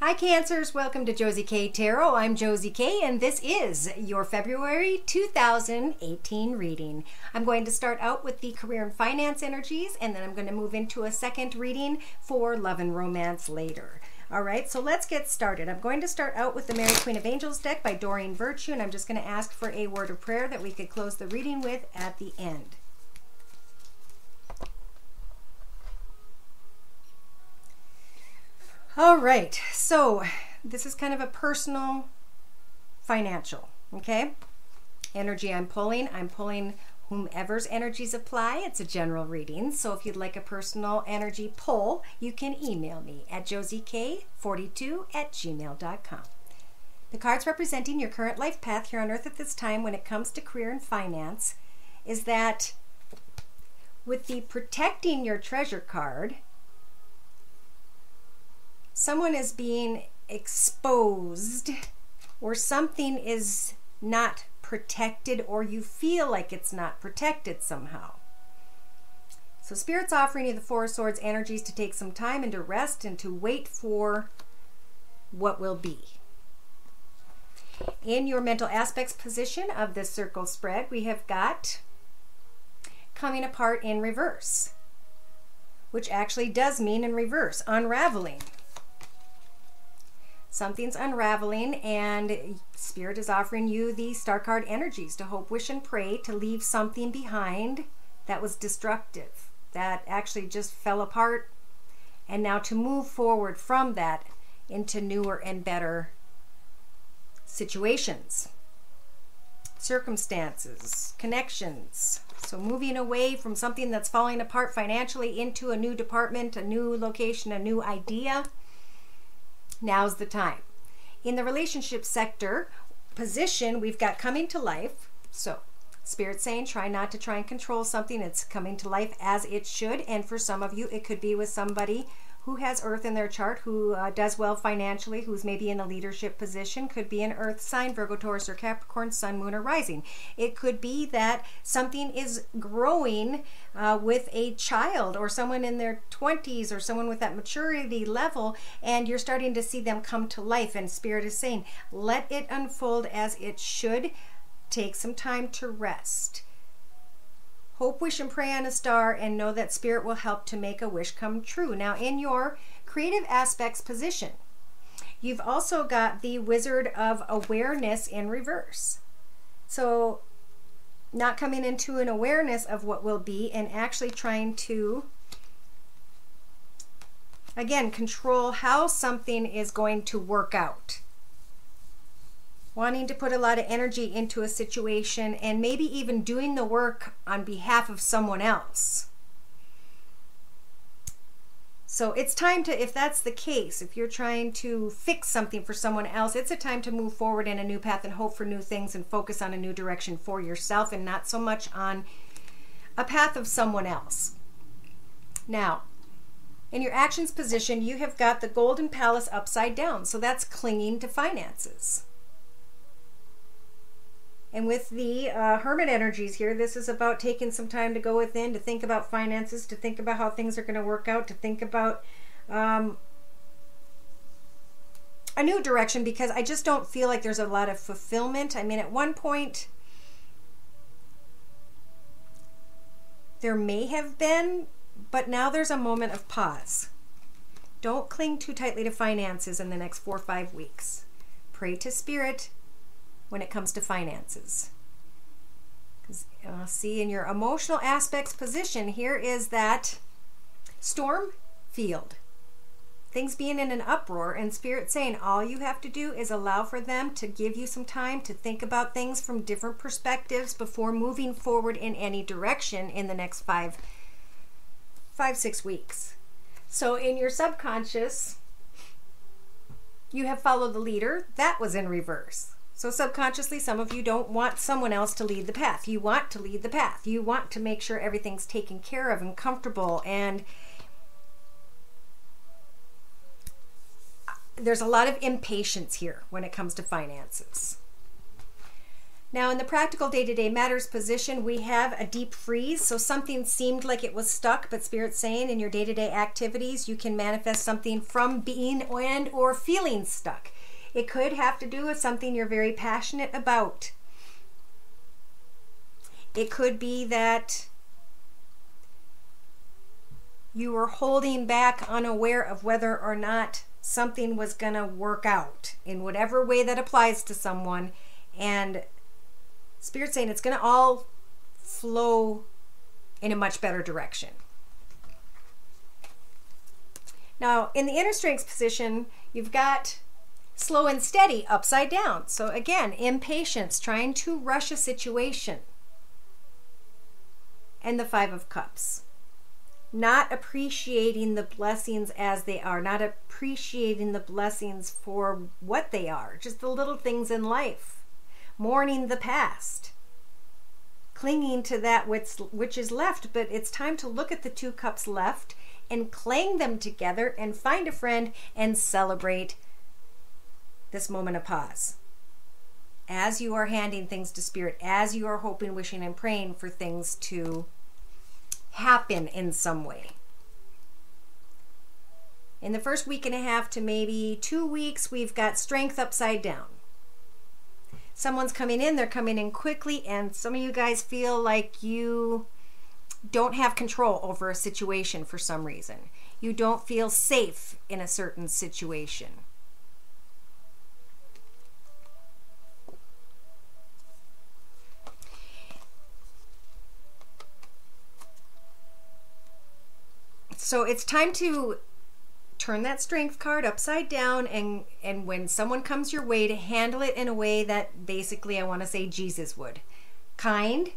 Hi Cancers, welcome to Josie K Tarot. I'm Josie K and this is your February 2018 reading. I'm going to start out with the career and finance energies and then I'm going to move into a second reading for love and romance later. All right, so let's get started. I'm going to start out with the Mary Queen of Angels deck by Doreen Virtue, and I'm just going to ask for a word of prayer that we could close the reading with at the end. All right, so this is kind of a personal financial, okay? Energy I'm pulling whomever's energies apply. It's a general reading, so if you'd like a personal energy pull, you can email me at josiek42@gmail.com. The cards representing your current life path here on earth at this time when it comes to career and finance is that with the protecting your treasure card, someone is being exposed or something is not protected or you feel like it's not protected somehow. So Spirit's offering you the Four of Swords energies to take some time and to rest and to wait for what will be. In your mental aspects position of this circle spread, we have got coming apart in reverse, which actually does mean in reverse, unraveling. Something's unraveling and Spirit is offering you the star card energies to hope, wish, and pray to leave something behind that was destructive, that actually just fell apart, and now to move forward from that into newer and better situations, circumstances, connections. So moving away from something that's falling apart financially into a new department, a new location, a new idea. Now's the time. In the relationship sector position, we've got coming to life. So Spirit's saying try not to try and control something. It's coming to life as it should. And for some of you, it could be with somebody who has earth in their chart, who does well financially, who's maybe in a leadership position. Could be an earth sign, Virgo, Taurus, or Capricorn, sun, moon, or rising. It could be that something is growing with a child or someone in their 20s or someone with that maturity level, and you're starting to see them come to life, and Spirit is saying let it unfold as it should. Take some time to rest. Hope, wish, and pray on a star, and know that Spirit will help to make a wish come true. Now, in your creative aspects position, you've also got the Wizard of Awareness in reverse. So, not coming into an awareness of what will be and actually trying to, again, control how something is going to work out. Wanting to put a lot of energy into a situation and maybe even doing the work on behalf of someone else. So it's time to, if that's the case, if you're trying to fix something for someone else, it's a time to move forward in a new path and hope for new things and focus on a new direction for yourself and not so much on a path of someone else. Now, in your actions position, you have got the Golden Palace upside down. So that's clinging to finances. And with the Hermit energies here, this is about taking some time to go within, to think about finances, to think about how things are going to work out, to think about a new direction, because I just don't feel like there's a lot of fulfillment. I mean, at one point, there may have been, but now there's a moment of pause. Don't cling too tightly to finances in the next 4 or 5 weeks. Pray to Spirit when it comes to finances. Because see, in your emotional aspects position, here is that storm field. Things being in an uproar, and Spirit saying all you have to do is allow for them to give you some time to think about things from different perspectives before moving forward in any direction in the next 5-6 weeks. So in your subconscious, you have followed the leader. That was in reverse. So subconsciously, some of you don't want someone else to lead the path. You want to lead the path. You want to make sure everything's taken care of and comfortable. And there's a lot of impatience here when it comes to finances. Now in the practical day-to-day matters position, we have a deep freeze. So something seemed like it was stuck, but Spirit's saying in your day-to-day activities, you can manifest something from being and or feeling stuck. It could have to do with something you're very passionate about. It could be that you were holding back, unaware of whether or not something was going to work out in whatever way that applies to someone. And Spirit's saying it's going to all flow in a much better direction. Now, in the inner strength position, you've got slow and steady upside down. So again, impatience, trying to rush a situation. And the Five of Cups. Not appreciating the blessings as they are, not appreciating the blessings for what they are, just the little things in life. Mourning the past, clinging to that which is left, but it's time to look at the 2 cups left and clang them together and find a friend and celebrate this moment of pause. As you are handing things to Spirit, as you are hoping, wishing, and praying for things to happen in some way. In the first week and a half to maybe 2 weeks, we've got strength upside down. Someone's coming in, they're coming in quickly, and some of you guys feel like you don't have control over a situation for some reason. You don't feel safe in a certain situation. So it's time to turn that strength card upside down, and when someone comes your way, to handle it in a way that basically I want to say Jesus would. Kind,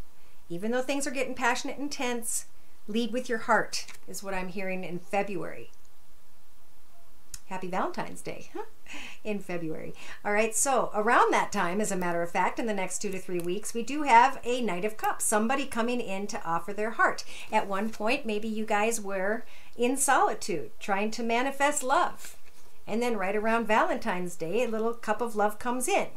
even though things are getting passionate and tense, lead with your heart is what I'm hearing in February. Happy Valentine's Day in February. All right, so around that time, as a matter of fact, in the next 2 to 3 weeks, we do have a Knight of Cups, somebody coming in to offer their heart. At one point, maybe you guys were in solitude, trying to manifest love. And then right around Valentine's Day, a little cup of love comes in.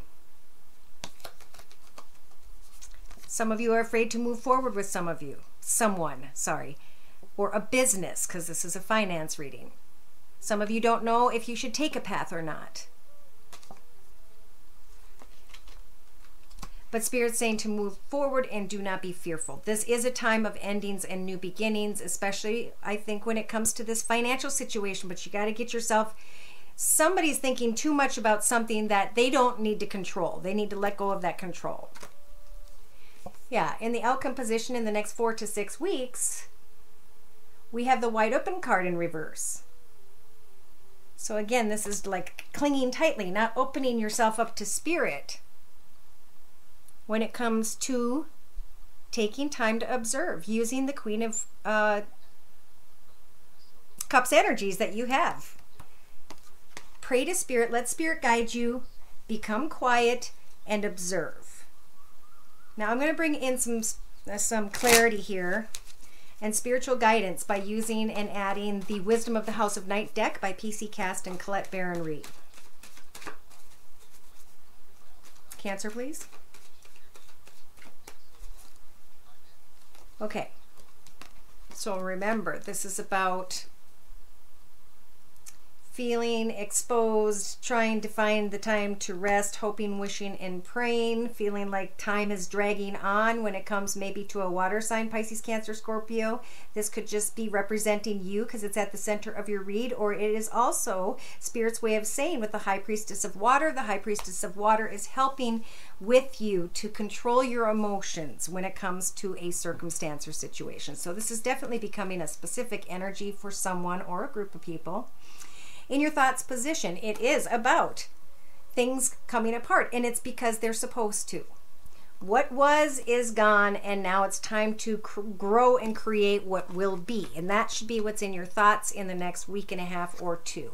Some of you are afraid to move forward with someone, or a business, because this is a finance reading. Some of you don't know if you should take a path or not. But Spirit's saying to move forward and do not be fearful. This is a time of endings and new beginnings, especially, I think, when it comes to this financial situation. But you got to get yourself, somebody's thinking too much about something that they don't need to control. They need to let go of that control. Yeah, in the outcome position in the next 4 to 6 weeks, we have the Wide Open card in reverse. So again, this is like clinging tightly, not opening yourself up to Spirit when it comes to taking time to observe, using the Queen of Cups energies that you have. Pray to Spirit, let Spirit guide you, become quiet, and observe. Now I'm going to bring in some clarity here and spiritual guidance by using and adding the Wisdom of the House of Night deck by P.C. Cast and Colette Baron Reed. Cancer, please. Okay, so remember, this is about feeling exposed, trying to find the time to rest, hoping, wishing, and praying, feeling like time is dragging on when it comes maybe to a water sign, Pisces, Cancer, Scorpio. This could just be representing you because it's at the center of your read, or it is also Spirit's way of saying with the High Priestess of Water. The High Priestess of Water is helping with you to control your emotions when it comes to a circumstance or situation. So this is definitely becoming a specific energy for someone or a group of people. In your thoughts position, it is about things coming apart, and it's because they're supposed to. What was is gone, and now it's time to grow and create what will be, and that should be what's in your thoughts in the next week and a half or 2.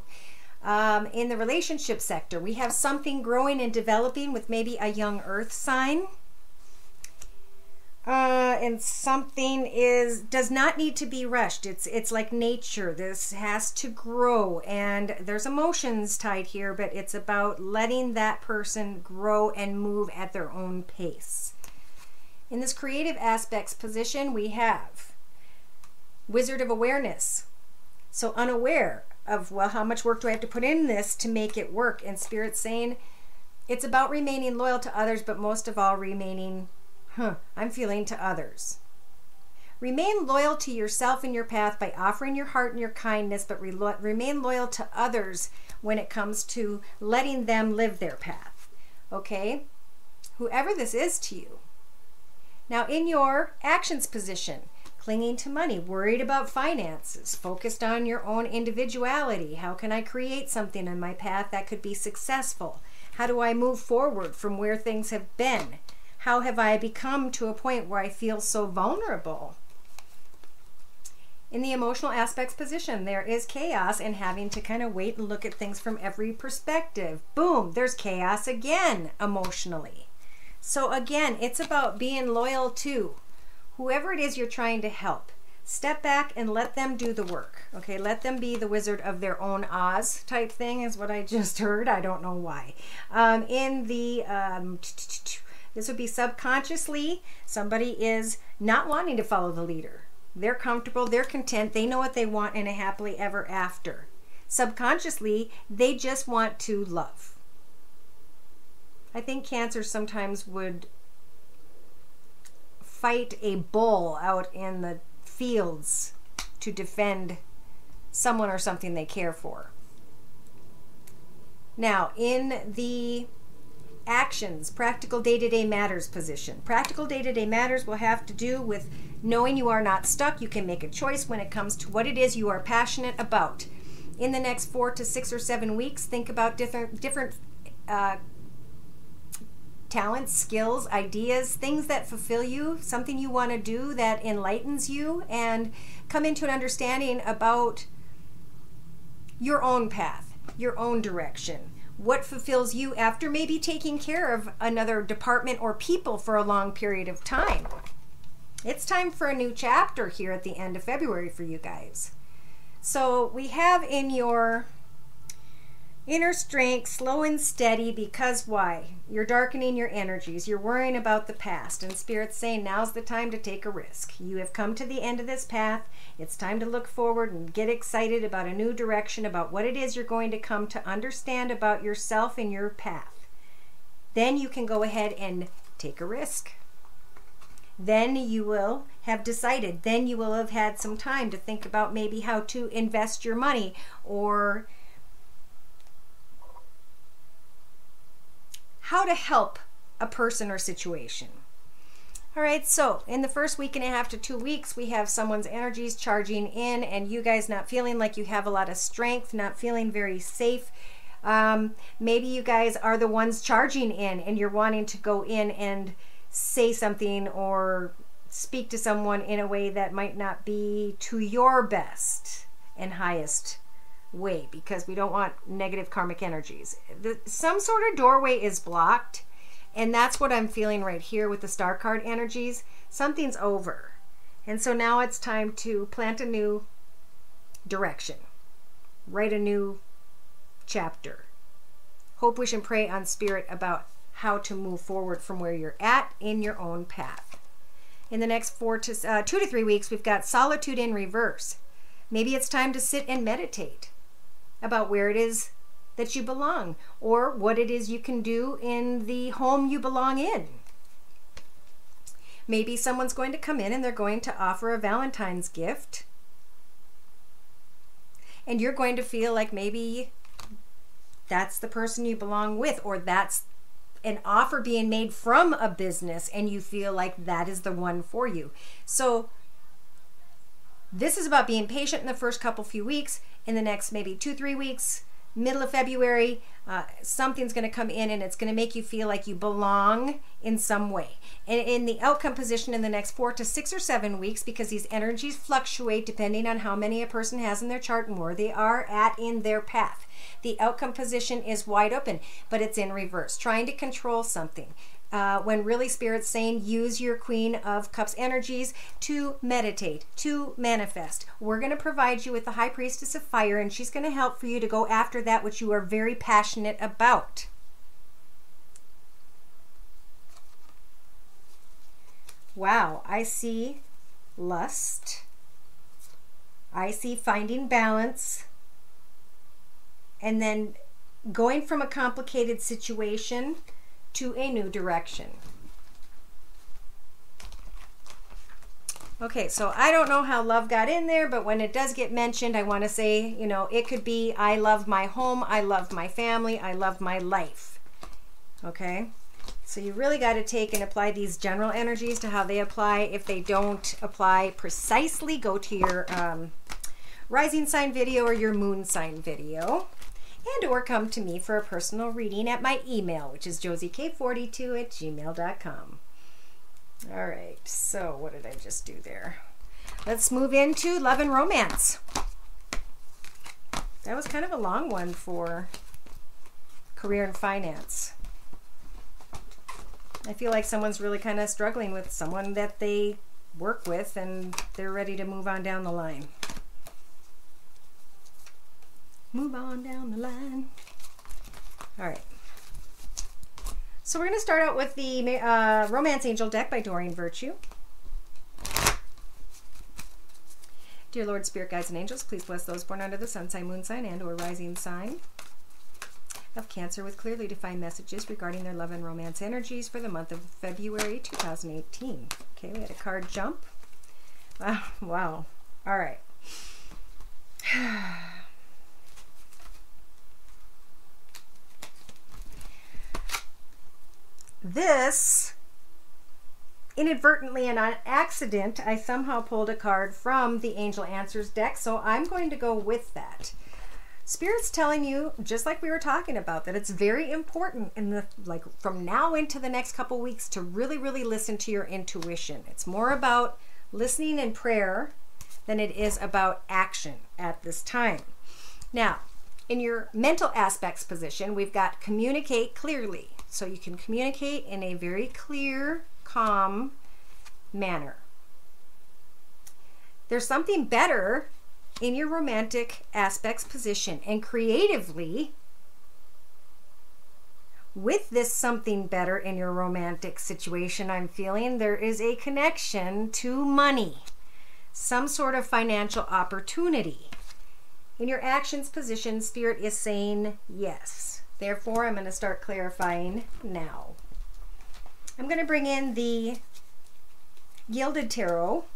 In the relationship sector, we have something growing and developing with maybe a young earth sign. And something does not need to be rushed. It's like nature. This has to grow, and there's emotions tied here, but it's about letting that person grow and move at their own pace. In this creative aspects position, we have Wizard of Awareness. So unaware of, well, how much work do I have to put in this to make it work? And Spirit's saying it's about remaining loyal to others, but most of all remaining, I'm feeling, to others. Remain loyal to yourself and your path by offering your heart and your kindness, but remain loyal to others when it comes to letting them live their path. Okay? Whoever this is to you. Now, in your actions position, clinging to money, worried about finances, focused on your own individuality. How can I create something in my path that could be successful? How do I move forward from where things have been? How have I become to a point where I feel so vulnerable? In the emotional aspects position, there is chaos and having to kind of wait and look at things from every perspective. Boom, there's chaos again emotionally. So again, it's about being loyal to whoever it is you're trying to help. Step back and let them do the work. Okay, let them be the wizard of their own Oz type thing is what I just heard. I don't know why. This would be subconsciously, somebody is not wanting to follow the leader. They're comfortable, they're content, they know what they want in a happily ever after. Subconsciously, they just want to love. I think Cancer sometimes would fight a bull out in the fields to defend someone or something they care for. Now, in the actions, practical day-to-day matters position. Practical day-to-day matters will have to do with knowing you are not stuck. You can make a choice when it comes to what it is you are passionate about. In the next 4 to 6 or 7 weeks, think about different talents, skills, ideas, things that fulfill you, something you want to do that enlightens you, and come into an understanding about your own path, your own direction. What fulfills you after maybe taking care of another department or people for a long period of time. It's time for a new chapter here at the end of February for you guys. So we have in your inner strength, slow and steady, because why? You're darkening your energies. You're worrying about the past. And Spirit's saying now's the time to take a risk. You have come to the end of this path. It's time to look forward and get excited about a new direction, about what it is you're going to come to understand about yourself and your path. Then you can go ahead and take a risk. Then you will have decided. Then you will have had some time to think about maybe how to invest your money or how to help a person or situation. All right, so in the first week and a half to 2 weeks, we have someone's energies charging in and you guys not feeling like you have a lot of strength, not feeling very safe. Maybe you guys are the ones charging in and you're wanting to go in and say something or speak to someone in a way that might not be to your best and highest way, because we don't want negative karmic energies. Some sort of doorway is blocked, and that's what I'm feeling right here with the star card energies. Something's over, and so now it's time to plant a new direction, write a new chapter. Hope, wish, and pray on Spirit about how to move forward from where you're at in your own path. In the next 2 to 3 weeks, we've got solitude in reverse. Maybe it's time to sit and meditate about where it is that you belong, or what it is you can do in the home you belong in. Maybe someone's going to come in and they're going to offer a Valentine's gift, and you're going to feel like maybe that's the person you belong with, or that's an offer being made from a business and you feel like that is the one for you. So this is about being patient in the first few weeks. In the next maybe 2-3 weeks, middle of February, something's going to come in and it's going to make you feel like you belong in some way. And in the outcome position in the next 4 to 6 or 7 weeks, because these energies fluctuate depending on how many a person has in their chart and where they are at in their path. The outcome position is wide open, but it's in reverse, trying to control something. when really Spirit's saying use your Queen of Cups energies to meditate, to manifest. We're going to provide you with the High Priestess of Fire, and she's going to help for you to go after that which you are very passionate about. Wow, I see lust. I see finding balance. And then going from a complicated situation to a new direction. Okay, so I don't know how love got in there, but when it does get mentioned, I want to say, you know, it could be I love my home, I love my family, I love my life. Okay? So you really got to take and apply these general energies to how they apply. If they don't apply precisely, go to your rising sign video or your moon sign video. And or come to me for a personal reading at my email, which is josiek42@gmail.com. All right, so what did I just do there? Let's move into love and romance. That was kind of a long one for career and finance. I feel like someone's really kind of struggling with someone that they work with and they're ready to move on down the line. Move on down the line. All right. So we're going to start out with the Romance Angel deck by Doreen Virtue. Dear Lord, Spirit, Guides, and Angels, please bless those born under the sun sign, moon sign, and or rising sign of Cancer with clearly defined messages regarding their love and romance energies for the month of February 2018. Okay, we had a card jump. Wow. All right. This, inadvertently and on accident, I somehow pulled a card from the Angel Answers deck, so I'm going to go with that. Spirit's telling you, just like we were talking about, that it's very important in the, like, from now into the next couple weeks to really, really listen to your intuition. It's more about listening and prayer than it is about action at this time. Now, in your mental aspects position, we've got communicate clearly. So you can communicate in a very clear, calm manner. There's something better in your romantic aspects position, and creatively, with this something better in your romantic situation, I'm feeling there is a connection to money, some sort of financial opportunity. In your actions position, Spirit is saying yes. Therefore, I'm going to start clarifying now. I'm going to bring in the Gilded Tarot,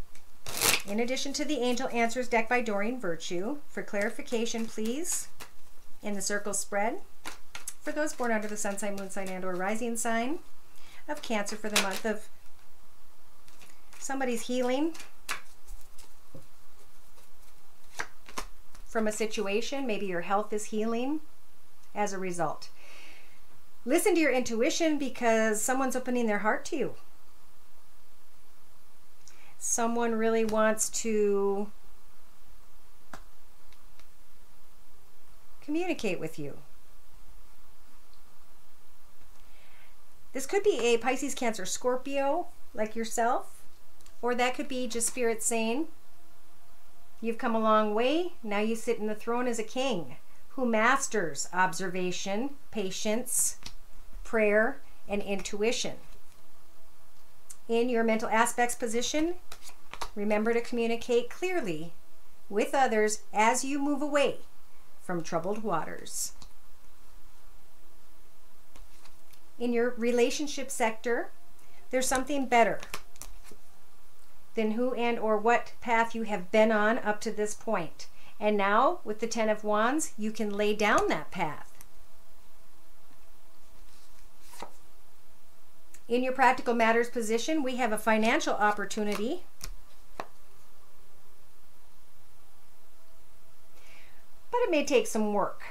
in addition to the Angel Answers deck by Doreen Virtue. For clarification, please, in the circle spread, for those born under the sun sign, moon sign, and or rising sign of Cancer for the month of somebody's healing from a situation. Maybe your health is healing as a result. Listen to your intuition because someone's opening their heart to you. Someone really wants to communicate with you. This could be a Pisces, Cancer, Scorpio like yourself, or that could be just Spirit saying, you've come a long way, now you sit in the throne as a king who masters observation, patience, prayer, and intuition. In your mental aspects position, remember to communicate clearly with others as you move away from troubled waters. In your relationship sector, there's something better than who and or what path you have been on up to this point. And now, with the Ten of Wands, you can lay down that path. In your practical matters position, we have a financial opportunity. But it may take some work.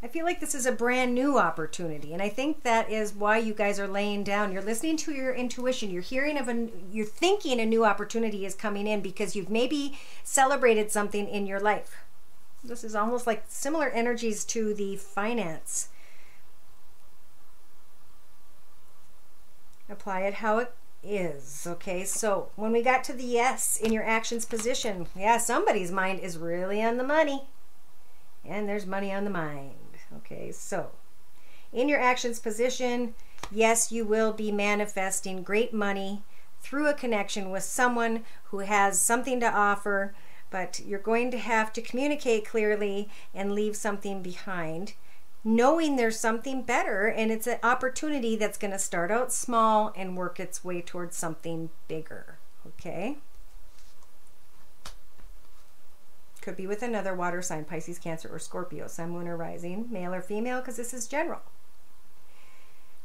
I feel like this is a brand new opportunity, and I think that is why you guys are laying down. You're listening to your intuition. You're you're thinking a new opportunity is coming in because you've maybe celebrated something in your life. This is almost like similar energies to the finance. Apply it how it is. Okay, so when we got to the yes in your actions position, yeah, somebody's mind is really on the money. And there's money on the mind. Okay, so in your actions position, yes, you will be manifesting great money through a connection with someone who has something to offer, but you're going to have to communicate clearly and leave something behind, knowing there's something better, and it's an opportunity that's going to start out small and work its way towards something bigger. Okay? Could be with another water sign, Pisces, Cancer, or Scorpio, Sun, Moon, or Rising, male or female, because this is general.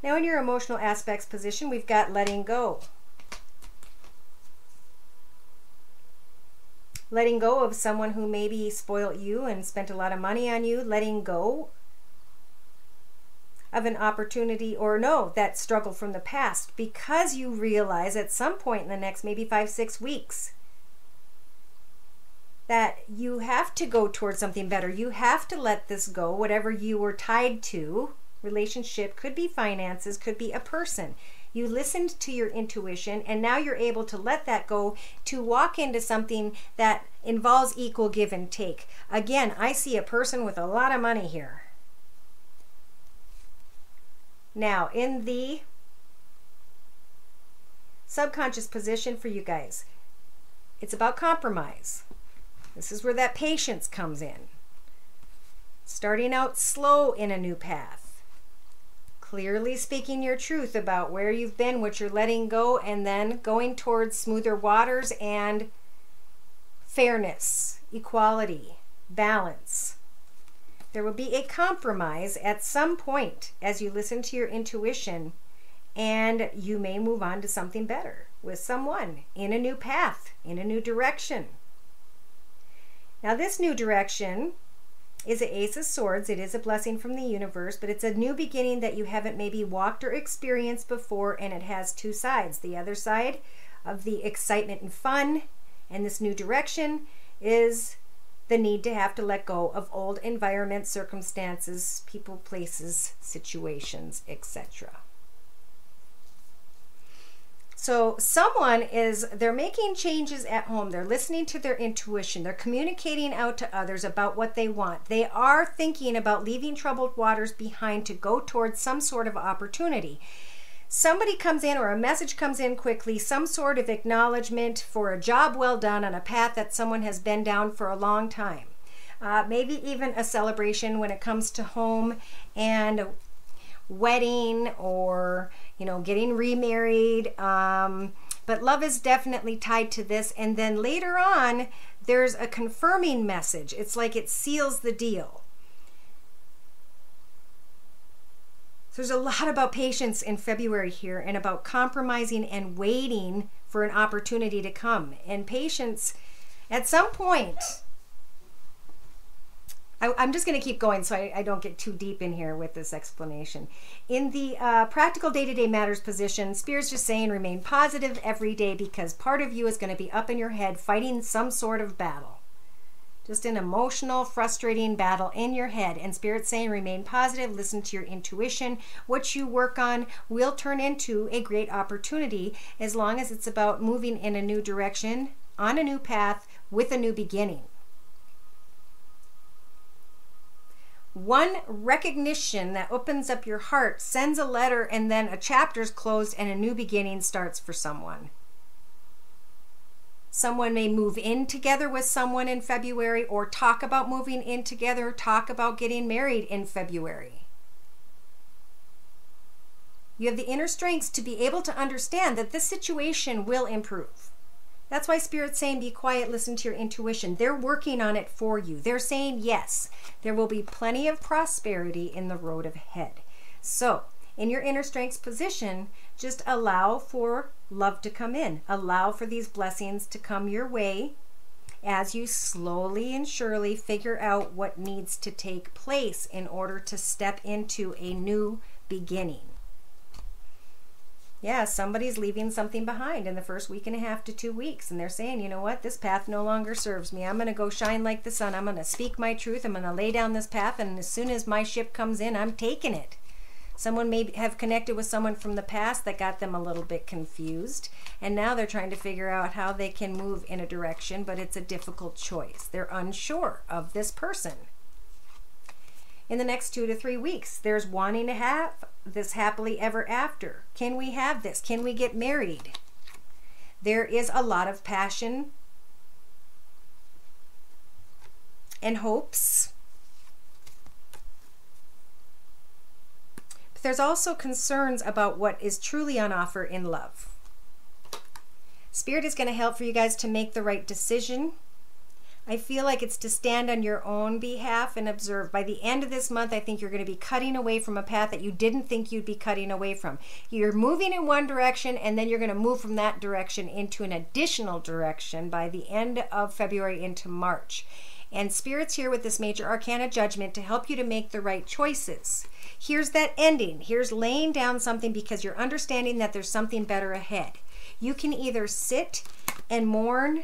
Now in your emotional aspects position, we've got letting go. Letting go of someone who maybe spoiled you and spent a lot of money on you. Letting go of an opportunity, or no, that struggle from the past, because you realize at some point in the next maybe 5-6 weeks that you have to go towards something better. You have to let this go, whatever you were tied to. Relationship, could be finances, could be a person. You listened to your intuition, and now you're able to let that go to walk into something that involves equal give and take. Again, I see a person with a lot of money here. Now, in the subconscious position for you guys, it's about compromise. This is where that patience comes in. Starting out slow in a new path. Clearly speaking your truth about where you've been, what you're letting go, and then going towards smoother waters and fairness, equality, balance. There will be a compromise at some point as you listen to your intuition, and you may move on to something better with someone in a new path, in a new direction. Now this new direction is an Ace of Swords. It is a blessing from the universe, but it's a new beginning that you haven't maybe walked or experienced before, and it has two sides. The other side of the excitement and fun and this new direction is the need to have to let go of old environments, circumstances, people, places, situations, etc. So someone they're making changes at home. They're listening to their intuition. They're communicating out to others about what they want. They are thinking about leaving troubled waters behind to go towards some sort of opportunity. Somebody comes in, or a message comes in quickly, some sort of acknowledgement for a job well done on a path that someone has been down for a long time. Maybe even a celebration when it comes to home and wedding, or getting remarried, but love is definitely tied to this. And then later on there's a confirming message. It's like it seals the deal. So there's a lot about patience in February here, and about compromising and waiting for an opportunity to come. And patience at some point, I'm just going to keep going so I don't get too deep in here with this explanation. In the practical day-to-day matters position, Spirit's just saying remain positive every day, because part of you is going to be up in your head fighting some sort of battle. Just an emotional, frustrating battle in your head. And Spirit's saying remain positive, listen to your intuition. What you work on will turn into a great opportunity, as long as it's about moving in a new direction, on a new path, with a new beginning. One recognition that opens up your heart sends a letter, and then a chapter's closed and a new beginning starts for someone. Someone may move in together with someone in February, or talk about moving in together, talk about getting married in February. You have the inner strength to be able to understand that this situation will improve. That's why Spirit's saying be quiet, listen to your intuition. They're working on it for you. They're saying yes, there will be plenty of prosperity in the road ahead. So in your inner strengths position, just allow for love to come in. Allow for these blessings to come your way as you slowly and surely figure out what needs to take place in order to step into a new beginning. Yeah, somebody's leaving something behind in the first week and a half to 2 weeks, and they're saying, you know what, this path no longer serves me. I'm going to go shine like the sun. I'm going to speak my truth. I'm going to lay down this path, and as soon as my ship comes in, I'm taking it. Someone may have connected with someone from the past that got them a little bit confused, and now they're trying to figure out how they can move in a direction, but it's a difficult choice. They're unsure of this person. In the next 2 to 3 weeks, there's wanting to have this happily ever after. Can we have this? Can we get married? There is a lot of passion and hopes. But there's also concerns about what is truly on offer in love. Spirit is going to help for you guys to make the right decision. I feel like it's to stand on your own behalf and observe. By the end of this month, I think you're going to be cutting away from a path that you didn't think you'd be cutting away from. You're moving in one direction, and then you're going to move from that direction into an additional direction by the end of February into March. And Spirit's here with this major arcana judgment to help you to make the right choices. Here's that ending. Here's laying down something because you're understanding that there's something better ahead. You can either sit and mourn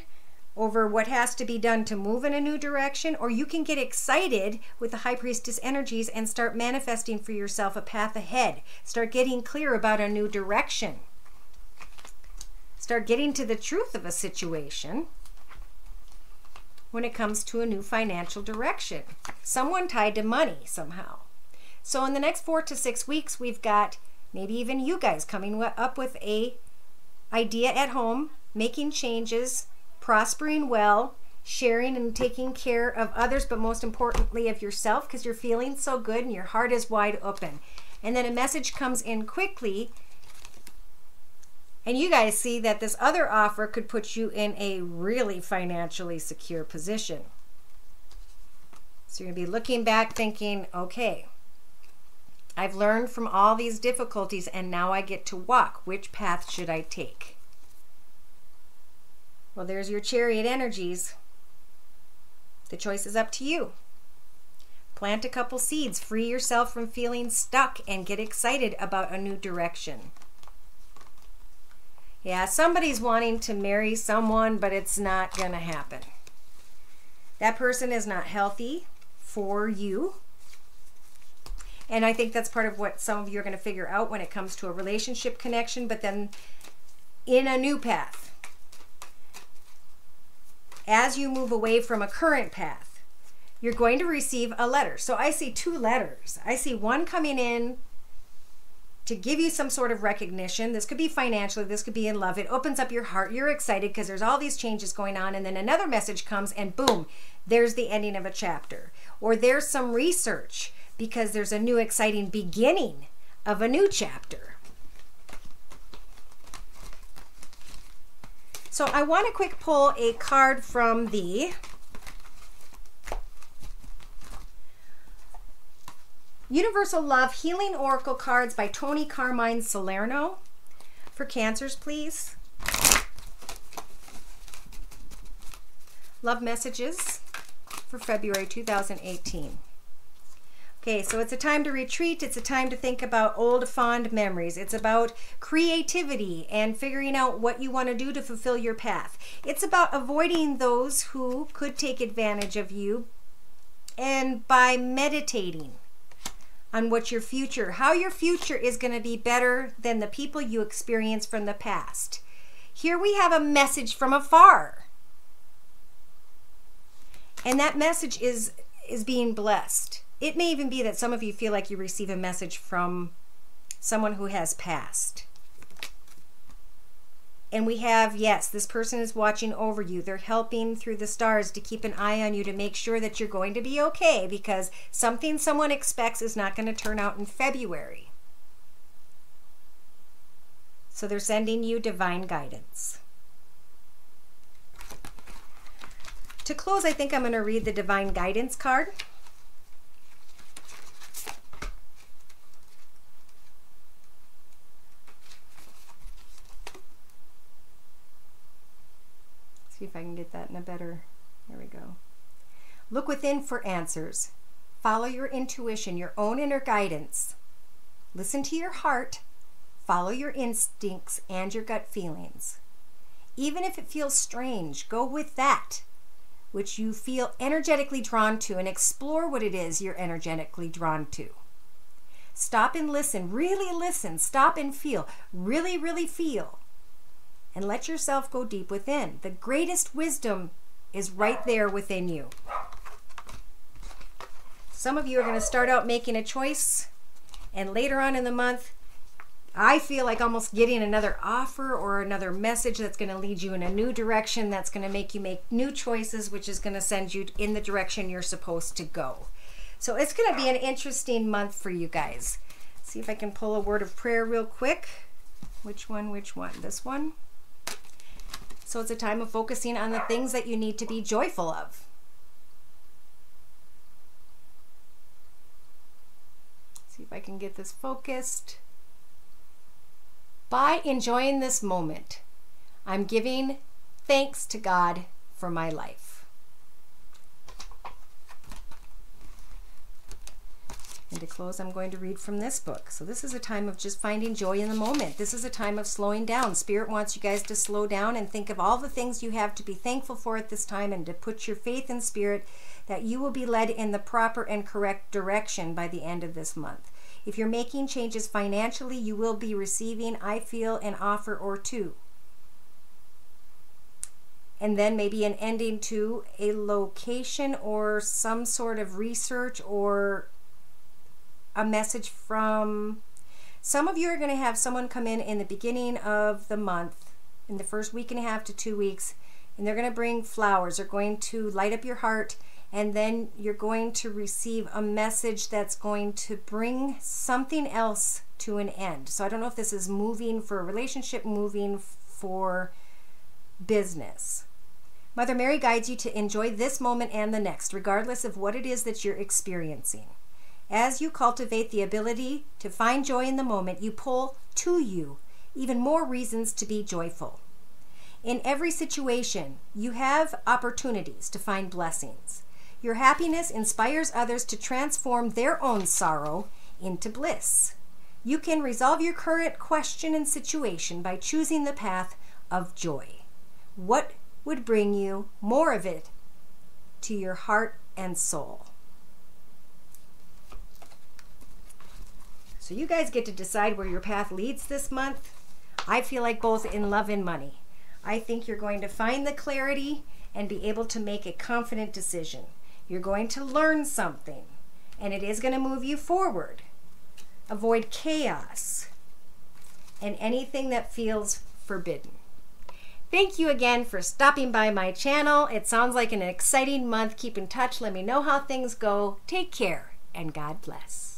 over what has to be done to move in a new direction, or you can get excited with the High Priestess energies and start manifesting for yourself a path ahead. Start getting clear about a new direction. Start getting to the truth of a situation when it comes to a new financial direction. Someone tied to money somehow. So in the next 4 to 6 weeks, we've got maybe even you guys coming up with a idea at home, making changes, prospering well, sharing and taking care of others, but most importantly of yourself, because you're feeling so good and your heart is wide open. And then a message comes in quickly, and you guys see that this other offer could put you in a really financially secure position. So you're going to be looking back thinking, okay, I've learned from all these difficulties, and now I get to walk. Which path should I take? Well, there's your Chariot energies. The choice is up to you. Plant a couple seeds, free yourself from feeling stuck, and get excited about a new direction. Yeah, somebody's wanting to marry someone, but it's not going to happen. That person is not healthy for you. And I think that's part of what some of you are going to figure out when it comes to a relationship connection, but then in a new path. As you move away from a current path, you're going to receive a letter. So I see 2 letters. I see one coming in to give you some sort of recognition. This could be financially, this could be in love. It opens up your heart. You're excited because there's all these changes going on. And then another message comes and boom, there's the ending of a chapter. Or there's some research because there's a new exciting beginning of a new chapter. So I want to quick pull a card from the Universal Love Healing Oracle cards by Tony Carmine Salerno. For Cancers, please. Love messages for February 2018. Okay, so it's a time to retreat. It's a time to think about old fond memories. It's about creativity and figuring out what you want to do to fulfill your path. It's about avoiding those who could take advantage of you, and by meditating on what your future, how your future is going to be better than the people you experienced from the past. Here we have a message from afar. And that message is being blessed. It may even be that some of you feel like you receive a message from someone who has passed. And we have, yes, this person is watching over you. They're helping through the stars to keep an eye on you to make sure that you're going to be okay, because something someone expects is not going to turn out in February. So they're sending you divine guidance. To close, I think I'm going to read the divine guidance card. See if I can get that in a better, there we go. Look within for answers. Follow your intuition, your own inner guidance. Listen to your heart. Follow your instincts and your gut feelings. Even if it feels strange, go with that which you feel energetically drawn to and explore what it is you're energetically drawn to. Stop and listen. Really listen. Stop and feel. Really, really feel. And let yourself go deep within. The greatest wisdom is right there within you. Some of you are going to start out making a choice, and later on in the month, I feel like almost getting another offer or another message that's going to lead you in a new direction, that's going to make you make new choices, which is going to send you in the direction you're supposed to go. So it's going to be an interesting month for you guys. See if I can pull a word of prayer real quick. Which one? This one? So it's a time of focusing on the things that you need to be joyful of. See if I can get this focused. By enjoying this moment, I'm giving thanks to God for my life. And to close, I'm going to read from this book. So this is a time of just finding joy in the moment. This is a time of slowing down. Spirit wants you guys to slow down and think of all the things you have to be thankful for at this time, and to put your faith in Spirit that you will be led in the proper and correct direction by the end of this month. If you're making changes financially, you will be receiving, I feel, an offer or two. And then maybe an ending to a location or some sort of research or a message from... Some of you are going to have someone come in the beginning of the month, in the first week and a half to 2 weeks, and they're going to bring flowers. They're going to light up your heart, and then you're going to receive a message that's going to bring something else to an end. So I don't know if this is moving for a relationship, moving for business. Mother Mary guides you to enjoy this moment and the next, regardless of what it is that you're experiencing. As you cultivate the ability to find joy in the moment, you pull to you even more reasons to be joyful. In every situation, you have opportunities to find blessings. Your happiness inspires others to transform their own sorrow into bliss. You can resolve your current question and situation by choosing the path of joy. What would bring you more of it to your heart and soul? So you guys get to decide where your path leads this month. I feel like both in love and money. I think you're going to find the clarity and be able to make a confident decision. You're going to learn something, and it is going to move you forward. Avoid chaos and anything that feels forbidden. Thank you again for stopping by my channel. It sounds like an exciting month. Keep in touch. Let me know how things go. Take care, and God bless.